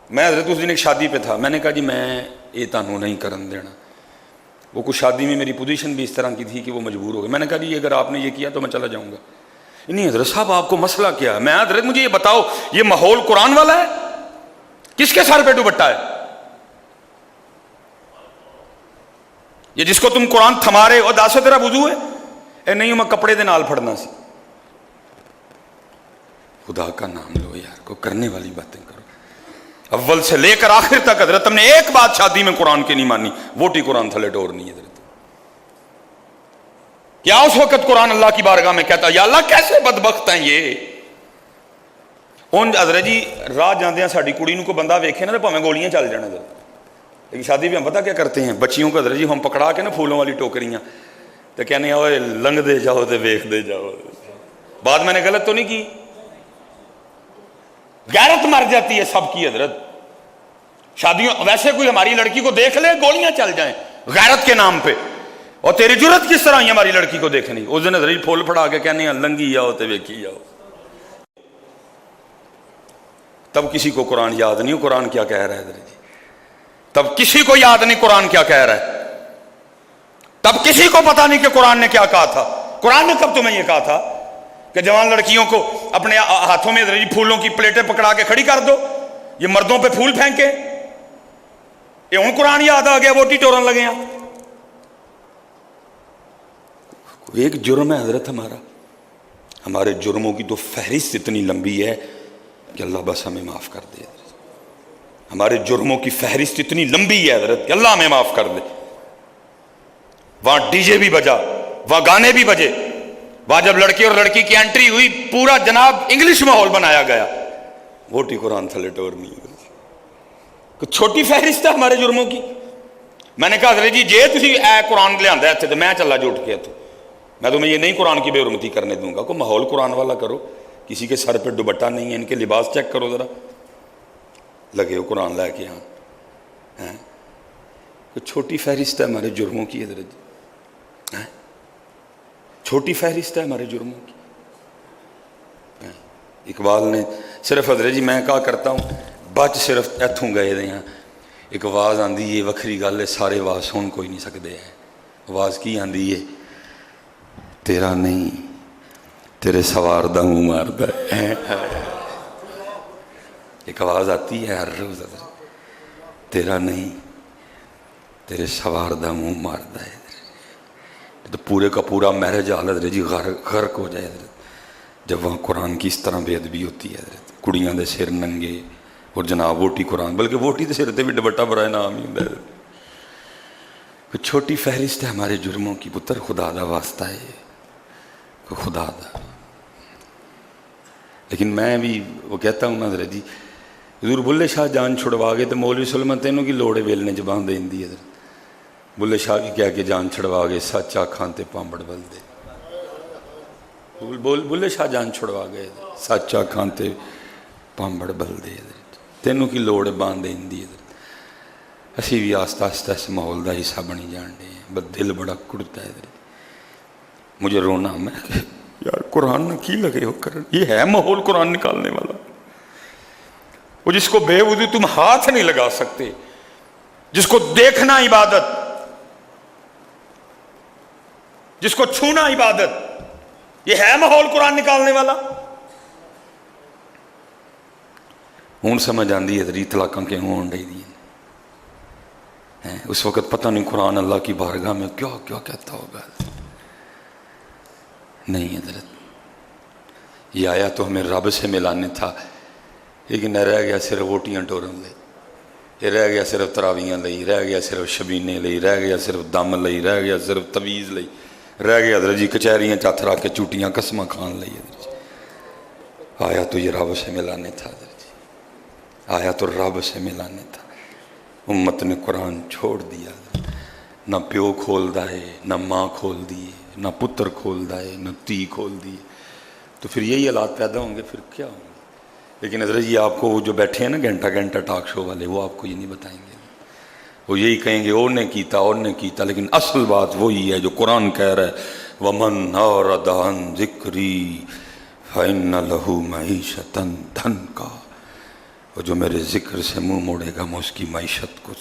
میں حضرت اس دن ایک شادی پہ تھا، میں نے کہا جی میں یہ تانوں نہیں کرن دینا. وہ کچھ شادی میں میری پوزیشن بھی اس طرح کی تھی کہ وہ مجبور ہو گئے. میں نے کہا جی اگر آپ نے یہ کیا تو میں چلا جاؤں گا. نہیں حضرت صاحب آپ کو مسئلہ کیا ہے؟ میں حضرت مجھے یہ بتاؤ یہ ماحول قرآن والا ہے؟ کس کے سر پہ دوپٹہ ہے؟ یہ جس کو تم قرآن تھما رہے ہو داسو تیرا وضو ہے؟ اے نہیں میں کپڑے دے نال پھڑنا سی. خدا کا نام لو یار، کو کرنے والی باتیں کرو. اول سے لے کر آخر تک حضرت ہم نے ایک بات شادی میں قرآن کی نہیں مانی، ووٹی قرآن تھلے ڈور نہیں. حضرت کیا اس وقت قرآن اللہ کی بارگاہ میں کہتا یا اللہ کیسے بدبخت ہیں یہ. ہوں حضرت جی راہ جاندے ہیں ساری کڑی نو کو بندہ ویکھے نا تو پاویں گولیاں چل جان. حضرت لیکن شادی پہ ہم پتہ کیا کرتے ہیں، بچیوں کو حضرت جی ہم پکڑا کے نا پھولوں والی ٹوکریاں تو کہنے ہیں اوے لنگ دے جاؤ تو ویکھ دے جاؤ. بات میں نے غلط تو نہیں کی؟ غیرت مر جاتی ہے سب کی. حضرت شادیوں ویسے کوئی ہماری لڑکی کو دیکھ لے گولیاں چل جائیں غیرت کے نام پہ، اور تیری جرت کس طرح ہی ہماری لڑکی کو دیکھنی؟ اس دن حضرت پھول پھڑا کے کہنے ہیں لنگی جاؤ تو ویکھی جاؤ. تب کسی کو قرآن یاد نہیں ہو قرآن کیا کہہ رہا ہے. حضرت جی تب کسی کو یاد نہیں قرآن کیا کہہ رہا ہے. تب کسی کو پتا نہیں کہ قرآن نے کیا کہا تھا. قرآن نے کب تمہیں یہ کہا تھا کہ جوان لڑکیوں کو اپنے ہاتھوں میں حضرت جی پھولوں کی پلیٹیں پکڑا کے کھڑی کر دو، یہ مردوں پہ پھول پھینکے؟ یہ ہوں قرآن یاد آ گیا ووٹی ٹورن لگے ہیں. ایک جرم ہے حضرت ہمارا، ہمارے جرموں کی تو فہرست اتنی لمبی ہے کہ اللہ بس ہمیں معاف کر دے. ہمارے جرموں کی فہرست اتنی لمبی ہے حضرت کہ اللہ ہمیں معاف کر دے. وہاں ڈی جے بھی بجا، وہاں گانے بھی بجے، وہاں جب لڑکے اور لڑکی کی انٹری ہوئی پورا جناب انگلش ماحول بنایا گیا. ووٹی قرآن تھلے ٹور نہیں. کچھ چھوٹی فہرست ہے ہمارے جرموں کی. میں نے کہا حضرت جی جے تسی اے قرآن لے آندا ہے تو میں چلا جو اٹھ کے تو میں تمہیں یہ نہیں قرآن کی بے حرمتی کرنے دوں گا. کو ماحول قرآن والا کرو. کسی کے سر پہ دوپٹہ نہیں ہے، ان کے لباس چیک کرو ذرا، لگے ہو قرآن لے کے یہاں. کچھ چھوٹی فہرست ہے ہمارے جرموں کی. حضرت جی چھوٹی فہرست ہے ہمارے جرموں کی. اقبال نے صرف حضرت جی میں کہا کرتا ہوں بچ صرف ایتھوں گئے دے ہیں. ایک آواز آندی ہے وکھری گل ہے سارے آواز سن کوئی نہیں سکتے ہیں. آواز کی آندی ہے تیرا نہیں تیرے سوار دا منہ ماردا ہے. ایک آواز آتی ہے ہر روز تیرا نہیں تیرے سوار دا منہ ماردا ہے. تو پورے کا پورا میرج حال حضرت جی غرق ہو جائے حضرت جب وہاں قرآن کی اس طرح بے ادبی ہوتی ہے. حضرت کڑیاں دے سر ننگے اور جناب ووٹی قرآن، بلکہ ووٹی دے سر تے بھی دوپٹہ برائے نام ہی ہوندا ہے. کوئی چھوٹی فہرست ہے ہمارے جرموں کی. پتر خدا دا واسطہ ہے خدا دا. لیکن میں بھی وہ کہتا ہوں نا حضرت جی حضور بلے شاہ جان چھڑوا گئے تو مولوی سلمان تینوں کی لوڑ ہے ویلنے زبان دین دی. حضرت بلے شاہ بھی کہہ کے جان چھڑوا گئے سچ آکھاں تے پامبڑ بل دے. بلے شاہ جان چھڑوا گئے سچ آکھاں تے پامبڑ بل دے. تینوں کی لوڑ ہے بان دین دی. حضرت اسی بھی آستہ آستہ اس ماحول دا حصہ بنی جان دے ہیں. بس دل بڑا کڑتا ہے. حضرت مجھے رونا میں کہ یار قرآن نہ کی لگے ہو کرن. یہ ہے ماحول قرآن نکالنے والا. وہ جس کو بے وضو تم ہاتھ نہیں لگا سکتے، جس کو دیکھنا عبادت، جس کو چھونا عبادت، یہ ہے ماحول قرآن نکالنے والا. ہوں سمجھ آندی ہے طلاقاں کے ہون ڈی دی. اس وقت پتہ نہیں قرآن اللہ کی بارگاہ میں کیا کیا کہتا ہوگا. نہیں حضرت یہ آیا تو ہمیں رب سے ملانے تھا، لیکن نہ رہ گیا صرف ووٹیاں ٹورن لے، یہ رہ گیا صرف تراویاں لئی، رہ گیا صرف شبینے لئی، رہ گیا صرف دم لئی، رہ گیا صرف تویز لئی، رہ گیا حضرت جی کچہریاں چاتھ رکھ کے چوٹیاں قسمہ کھان لئی. حضرت جی آیا تو یہ رب سے ملانے تھا. حضرت جی آیا تو رب سے ملانے تھا. امت نے قرآن چھوڑ دیا. نہ پیو کھولدا ہے، نہ ماں کھول دیے، نہ پتر کھولدا ہے، نہ تی کھول دیے. تو پھر یہی حالات پیدا ہوں گے، پھر کیا ہوں گے. لیکن حضرت جی آپ کو جو بیٹھے ہیں نا گھنٹہ گھنٹہ ٹاک شو والے، وہ آپ کو یہ نہیں بتائیں گے. وہ یہی کہیں گے اور نے کیتا اور نے کیتا، لیکن اصل بات وہی ہے جو قرآن کہہ رہا ہے وَمَنْ أَعْرَضَ عَنْ ذِكْرِي فَإِنَّ لَهُ مَعِيشَةً ضَنْكًا. وہ جو میرے ذکر سے منہ موڑے گا میں اس کی معیشت کو